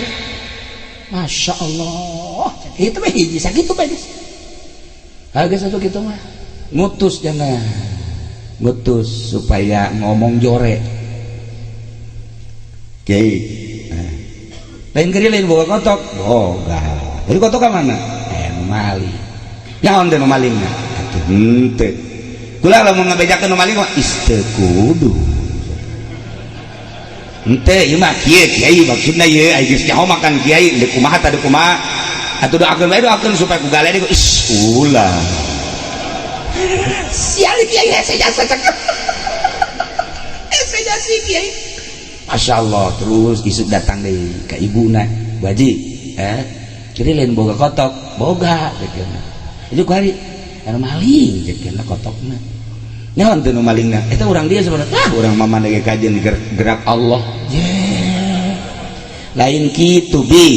masya Allah itu mah hiji sakitu bae geus satu kitu mah ngutus jangan ngutus supaya ngomong jorek kiai lain kali lain boga kotok boga jadi kotok ka mana maling nyaon teh nu malingna atuh henteu kula lamun ngabejakeun nu maling mah isteu kudu henteu ieu mah kiai maksudna ieu aya geus nyaho makan kiai deuk kumaha tah deuk kumaha atuh doakeun bae doakeun supaya ku galede ku ulah sial kiai hese jasa cek hese jasi kiai masya Allah terus isuk datang deh ke ibuna baji kiri lain boga kotok boga cekna itu hari anu maling cekna kotokna nyaon teu nu malingna eta urang dia sebenarnya urang mama ge kajian gerak Allah lain kitu bi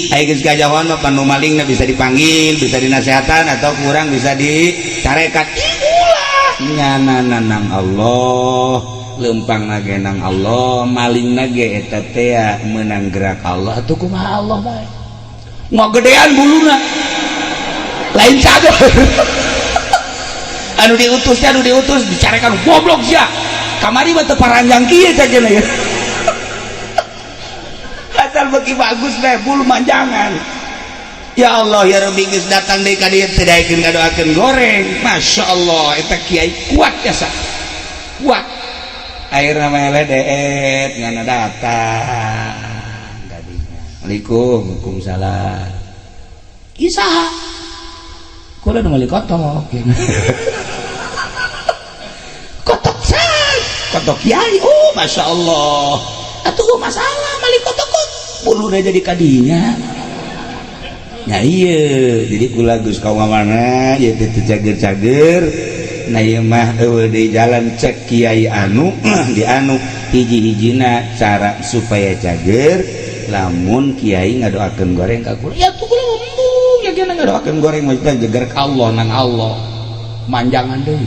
aya geus kajawan mah panu malingna bisa dipanggil bisa dinasehatan atau kurang bisa dicarekat itulah nyana nang Allah lempang nage nang Allah maling nage eta teh meunang gerak Allah atuh kumaha Allah bae ngogedean buluna lain cager anu diutus dicarekan goblok sia kamari mah teu paranjang kieu cagena ya asal beki bagus teh bulu manjangan. Ya Allah ya Rabbi geus datang deui ka dieu teu daekeun ngadoakeun goreng. Masya Allah eta kiai kuat jasa kuat akhirna mele deet ngana datang gadinya. Waalaikumsalam isaha kula nu meuli kotok kotok san kotok kiai oh Masya Allah atuh masalah meuli kotok bulunya jadi kadinya ya iya jadi kula geus ka mana ya teu cager-cager na ieu mah eueuh di jalan cek kiai anu di anu hiji-hijina cara supaya cager lamun kiai ngadoakeun goreng ka kula ya tuh kula ngomong ya kena ngadoakeun goreng mah jeger ka Allah nang Allah manjangan deui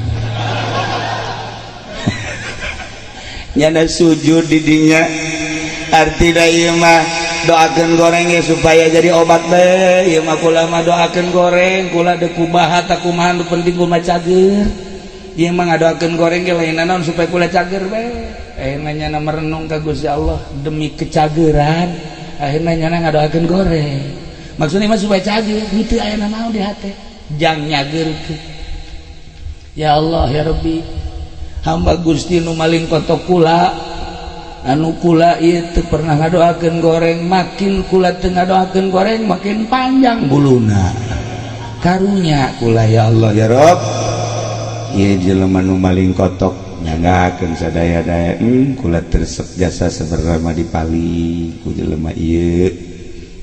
nyana sujud di dinya artina ieu mah doakeun goreng ya supaya jadi obat be ieu mah kula mah doakeun goreng kula deuk kumaha tah kumaha nu penting kula cager ieu mah ngadoakeun goreng ge lain naon supaya kula cager be akhirna nyana merenung ka Gusti Allah demi kecageran akhirna nyana ngadoakeun goreng maksudnya mah supaya cager henteu aya naon di hate jang nyageurkeun. Ya Allah ya Rabbi hamba Gusti nu maling kotok kula anu kula ieu teu pernah ngadoakeun goreng makin kula teu ngadoakeun goreng makin panjang buluna karunya kula ya Allah ya Rabb ieu jelema nu maling kotok nyanggakeun sadaya-daya kula tresep jasa sabarama dipali ku jelema ieu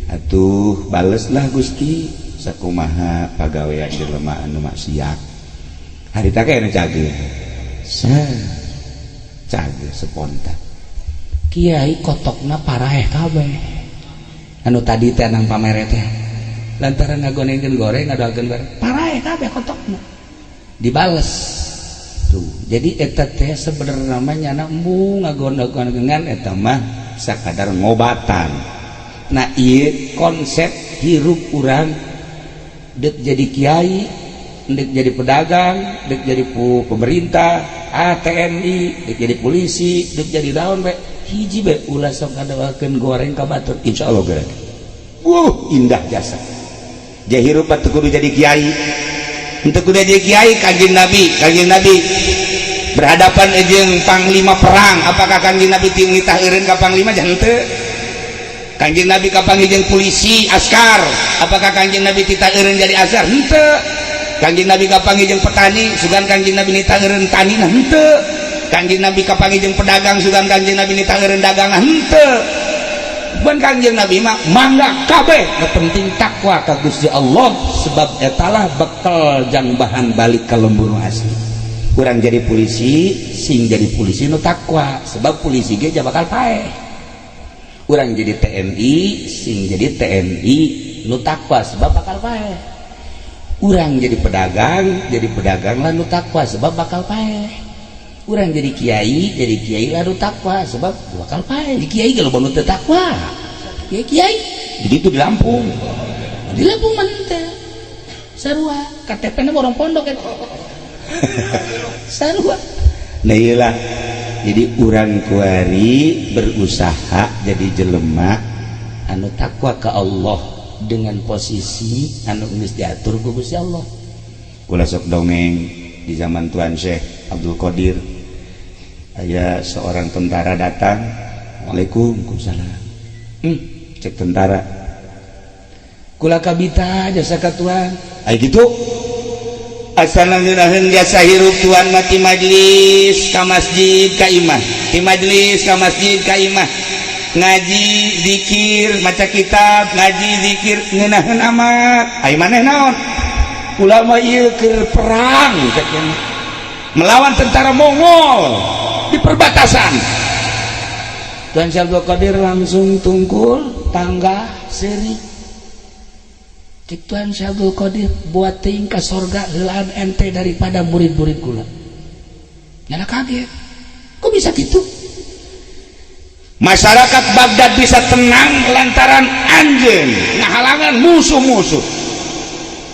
atuh baleslah Gusti sakumaha pagawean jelema anu maksiat harita ke anu cager cager spontan kiai kotokna paraeh kabeh anu tadi teh nang pamere teh lantaran ngagonengkeun goreng ngadoakeun goreng paraeh kabeh kotokna dibales tuh jadi eta teh sebenarnya namanya embung ngagondogan eta mah sakadar ngobatan. Nah ieu konsep hirup urang dek jadi kiai dek jadi pedagang dek jadi pemerintah TNI dek jadi polisi dek jadi daun be hiji be ulah sok ngadoakeun goreng ka batur insyaallah geus indah jasa jah hirup teu kudu jadi kiai untuk kudu jadi kiai kanjeng Nabi berhadapan jeung panglima perang apakah kanjeng Nabi ting nitah eureun ka panglima jangan teu kanjeng Nabi kapanggih jeung polisi askar apakah kanjeng Nabi titah eureun jadi askar henteu kanjeng Nabi kapanggih jeung petani sugan kanjeng Nabi nitah eureun tani henteu kanjeng Nabi kapanggih jeung pedagang sugan kanjeng Nabi nitah eureun dagang henteu ban kanjeng Nabi mah mangga kabeh nu penting takwa ka Gusti Allah sebab etalah bekal jang bahan balik ka lembur asli urang jadi polisi sing jadi polisi nu takwa sebab polisi ge bakal paeh urang jadi TNI sing jadi TNI nu takwa sebab bakal paeh urang jadi pedagang lah nu takwa sebab bakal paeh urang jadi kiai lah nu takwa sebab bakal paeh di kiai kalau nu teu takwa kiai jadi itu di Lampung mah teh sarua KTP-na orang pondok eta sarua nah iyalah jadi urang kuari berusaha jadi jelema anu takwa ke Allah dengan posisi anu geus diatur ku Gusti Allah. Kula sok dongeng di zaman Tuan Syekh Abdul Qadir aya seorang tentara datang. Waalaikumsalam. Cek tentara. Kula kabita jasa ka Tuan. Aya kitu. Asana ngeunaheun jasa hirup Tuan mati majlis ka masjid ka imah. Di majlis ka masjid ka imah. Ngaji zikir maca kitab ngaji zikir ngeunaheun amat ai maneh naon kula mah ieu keur perang melawan tentara Mongol di perbatasan. Tuan Syekh Abdul Qadir langsung tungkul tangga seri cik Tuan Syekh Abdul Qadir buat teuing ka sorga heulaan ente daripada murid-murid kula. Nyana kaget kok bisa gitu. Masyarakat Baghdad bisa tenang lantaran anjeun ngahalangan musuh-musuh.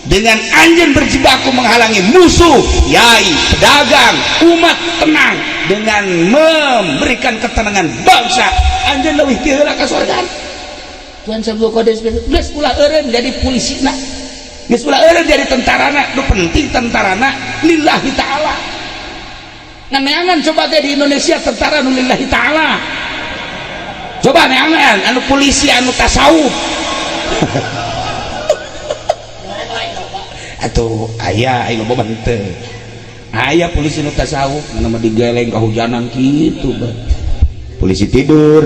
dengan anjeun berjibaku menghalangi musuh, yai, pedagang, umat tenang dengan memberikan ketenangan bangsa, anjeun leuwih ti heula ka surga. Tuhan sabtu kodes geus ulah eureun jadi polisina, geus ulah eureun jadi tentarana, nu penting tentarana lillahi ta'ala. Neangan coba teh di Indonesia tentara nu lillahi ta'ala, coba neangan anu polisi anu tasawuf atau ayah ayo loba henteu ayah polisi nu tasawuf nama digeleng kahujanan kitu polisi tidur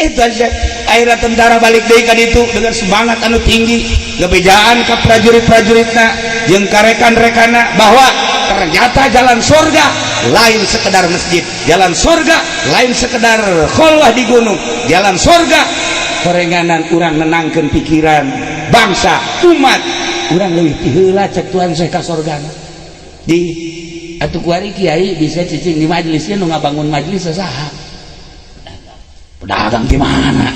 itu aja akhirnya tentara balik deui ka ditu dengan semangat anu tinggi ngebejaan ka prajurit-prajuritna jeung ka rekan-rekanna bahwa ternyata jalan surga lain sekedar masjid, jalan surga lain sekedar kholwah di gunung, jalan surga korenganan urang nenangkeun pikiran bangsa umat urang leuwih ti heula cek Tuhan saya ka surgana. Di atuh kuari kiai bisa cicing di majelisnya nu ngabangun majelis saha pedagang di mana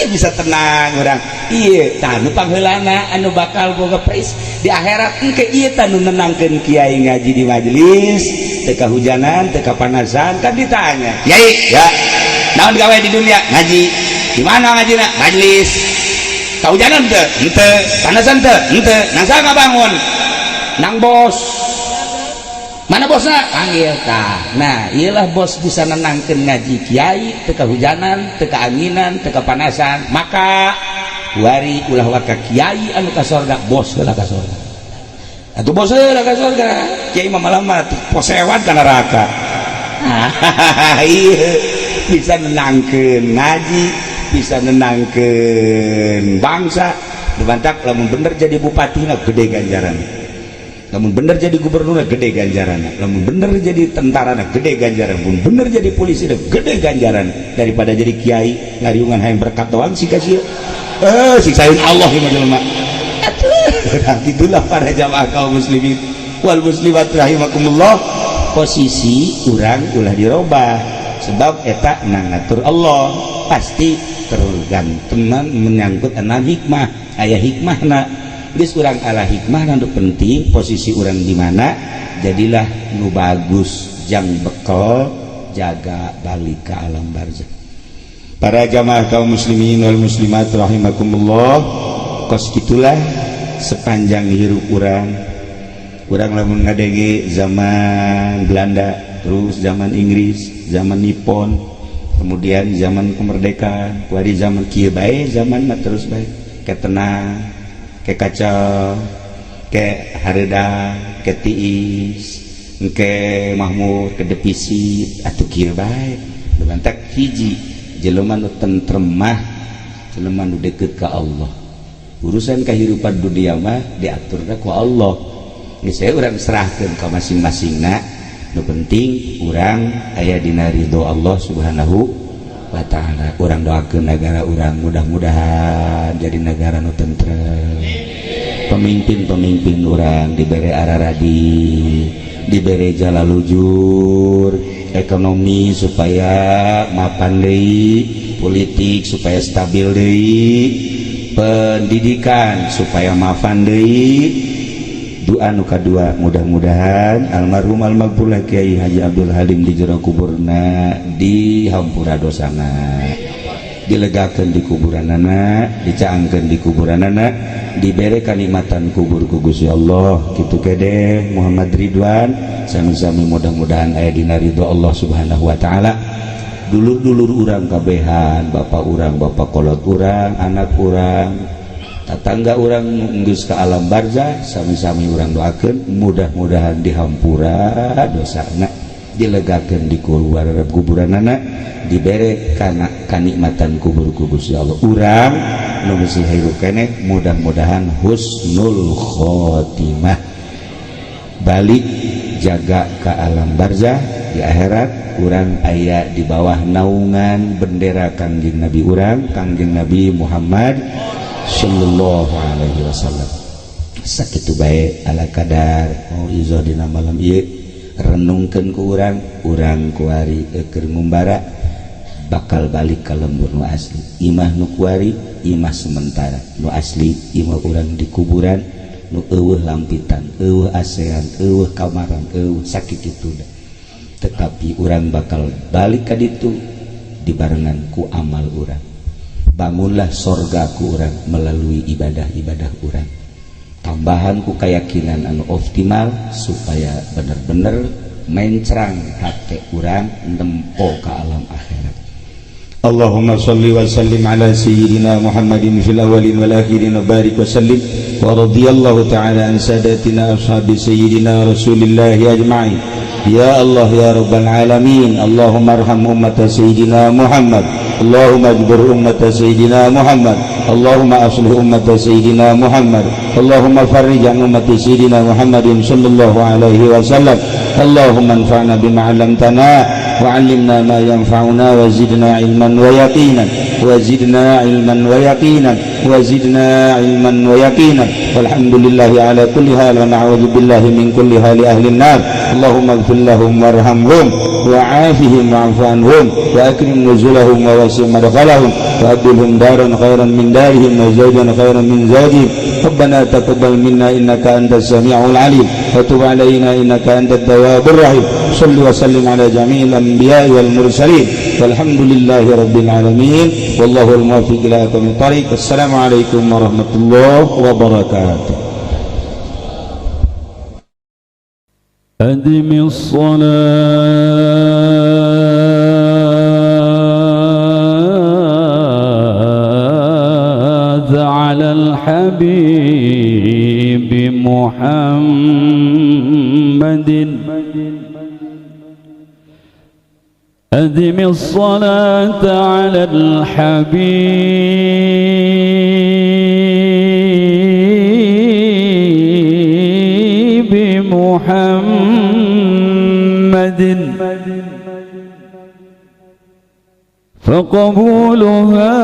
bisa tenang orang iya tanu pangheulana anu bakal boga praise di akhirat engke ieu tanu nenangkeun kiai ngaji di majelis teu kahujanan teu kapanasan kan ditanya kiai ya naon gawe di dunia ngaji di mana ngajina majelis kahujanan teu henteu panasan teu henteu nang saha ngabangun nang bos mana bosna panggil tah. Nah iyalah bos bisa nenangkeun ngaji kiai teu kahujanan teu kaanginan teu kapanasan maka wari ulah waka kiai anu ka surga bos heula ka surga atuh bos heula ka surga kiai mah malah mah posewan ka neraka. Iya bisa nenangkeun ngaji bisa nenangkeun bangsa dibantak lamun bener jadi bupatina gede ganjaran, lamun bener jadi gubernur gede ganjaran, lamun bener jadi tentara gede ganjaran, lamun bener jadi polisi gede ganjaran daripada jadi kiai ngariungan hayang berkat doang sih kasih siksain Allah ya majelma. Itulah para jamaah kaum muslimin wal muslimat rahimakumullah, posisi urang ulah dirobah sebab eta nangatur Allah pasti tergantungan menyangkut ana hikmah aya hikmahna geus urang ala hikmah nu penting posisi urang di mana jadilah nu bagus jang bekal jaga balik ke alam barzakh. Para jamaah kaum muslimin wal muslimat rahimakumullah, kos gitulah sepanjang hirup urang lamun ngadenge zaman Belanda, terus zaman Inggris, zaman Nippon, kemudian zaman kemerdekaan, kuari zaman kieu bae zaman mah terus bae ke tenang, ke kacau, ke hareuda, ke tiis, ke mahmud, ke defisit atuh kieu bae. Bebantak hiji jelema nu tentrem mah jelema nu deukeut ka Allah. Urusan kehidupan dunia mah diaturna ku Allah. Geus urang serahkeun ka masing-masingna. Nu penting urang aya dina ridho Allah Subhanahu wa ta'ala. Urang doakeun negara urang mudah-mudahan jadi negara nu tentrem. Pemimpin-pemimpin urang dibere araradi, dibere jalan lujur, ekonomi supaya mapan deui, politik supaya stabil deui, pendidikan supaya mapan deui. Doa nu kadua mudah-mudahan almarhum almaghfurlah Kiai Haji Abdul Halim di jero kuburna dihampura dosana, dilegakeun di kuburanana, dicaangkeun di kuburanana, dibere kanikmatan kubur ku Gusti Allah. Kitu kede Muhammad Ridwan sami-sami mudah-mudahan aya dina ridho Allah Subhanahu wa taala. Dulur-dulur urang kabehan, bapak urang, bapak kolot urang, anak urang, tetangga urang geus ka alam barzakh, sami-sami urang doakeun mudah-mudahan dihampura dosana, dilegakeun di kuburanana, dibere kana kanikmatan kubur ku Gusti Allah. Urang nu geus hirup keneh mudah-mudahan husnul khotimah, balik jaga ka alam barzakh. Di akhirat urang aya di bawah naungan bendera Kangjeng Nabi urang, Kangjeng Nabi Muhammad sallallahu alaihi wasallam. Sakitu bae ala kadar mau izo dina malam ieu renungkeun ku urang kuari keur ngumbara bakal balik ka lembur nu asli. Imah nu kuari imah sementara, nu asli imah urang di kuburan nu eueuh lampitan, eueuh asean, eueuh kamaran, eueuh sakit itu dah. Tetapi urang bakal balik ka ditu dibarengan ku amal urang. Bangunlah sorga ku urang melalui ibadah-ibadah urang. Tambahan ku keyakinan anu optimal supaya bener-bener mencrang hati urang nempo ke alam akhirat. Allahumma salli wa sallim ala sayyidina Muhammadin fil awalin wal akhirin wa barik wa sallim wa radiyallahu ta'ala an sadatina ashabi sayyidina rasulillahi ajma'in. Ya Allah ya rabbal alamin, Allahumma arham ummata sayyidina Muhammad, Allahumma ajbur ummata sayyidina Muhammad, Allahumma aslih ummata sayyidina Muhammad, Allahumma farrij an ummati sayyidina Muhammadin sallallahu alaihi wasallam. Allahumma anfa'na bima 'allamtana wa 'allimna ma yanfa'una wa zidna ilman wa yaqinan wa zidna ilman wa yaqinan wa zidna ilman wa yaqinan. Walhamdulillahi ala kulli hal wa na'udzu billahi min kulli hali ahli an-nar. Allahumma ighfir lahum warhamhum wa 'afihim wa'fu anhum wa akrim nuzulahum wa wasi' madkhalahum wa abdilhum daran khairan min darihim wa zawjan khairan min zawjihim. Rabbana taqabbal minna innaka antas sami'ul 'alim wa tub 'alaina innaka antat tawwabur rahim. Shalli wa sallim ala jami'il anbiya'i wal mursalin walhamdulillahi rabbil alamin wallahu al-muwaffiq ila aqwamit thariq. Assalamu alaikum warahmatullahi wabarakatuh. أدم الصلاة على الحبيب محمد أدم الصلاة على الحبيب محمد فقبولها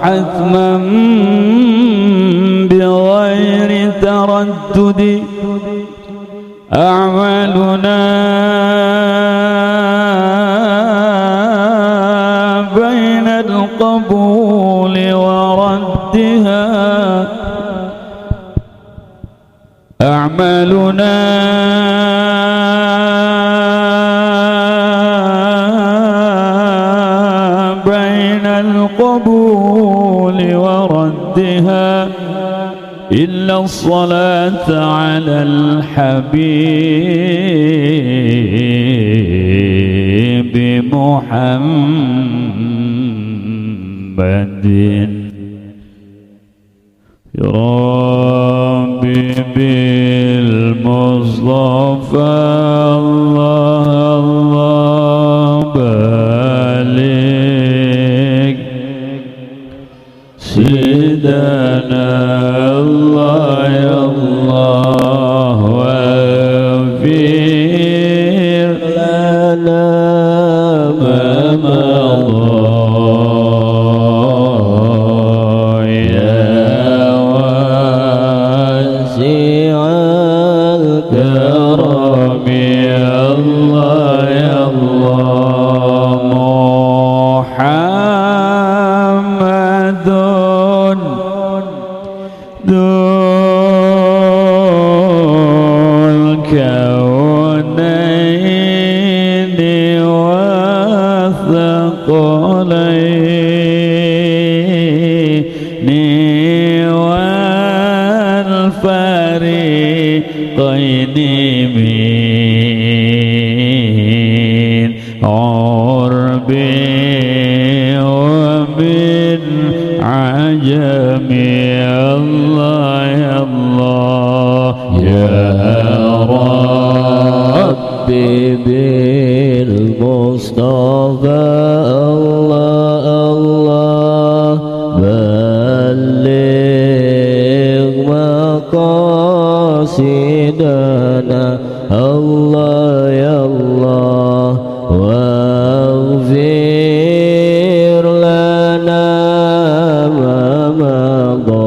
حتما بغير تردد. أعمالنا بين القبول وردها أعمالنا بين القبول وردها إلا الصلاة على الحبيب محمد. يا ربي بالمصطفى الله الله بلغ سيدنا الله يا الله واغفر لنا ما مضى يا واسع الكرم يا الله يا الله. محمد ذو الكونين والثقلين والفريقين من عرب ومن عجم يا الله يا الله يا ربي بالمصطفى الله الله بلغ مقاصدنا الله يا الله واغفر لنا ما مضى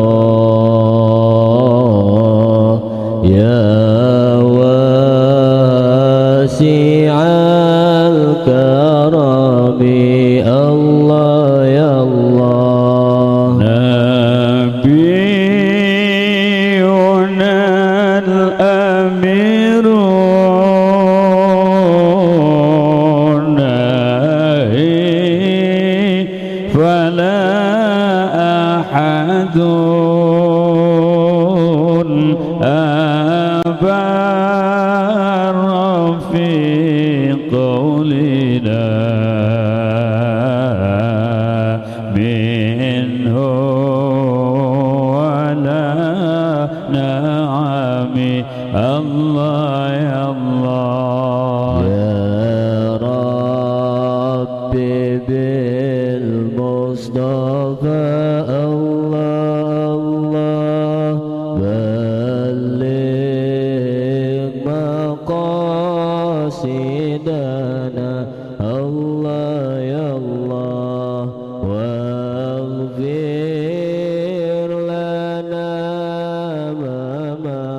Allah ya Allah ya Rabbi bil Mustafa Allah Allah balligh maqasidana Allah ya Allah waghfir lana ma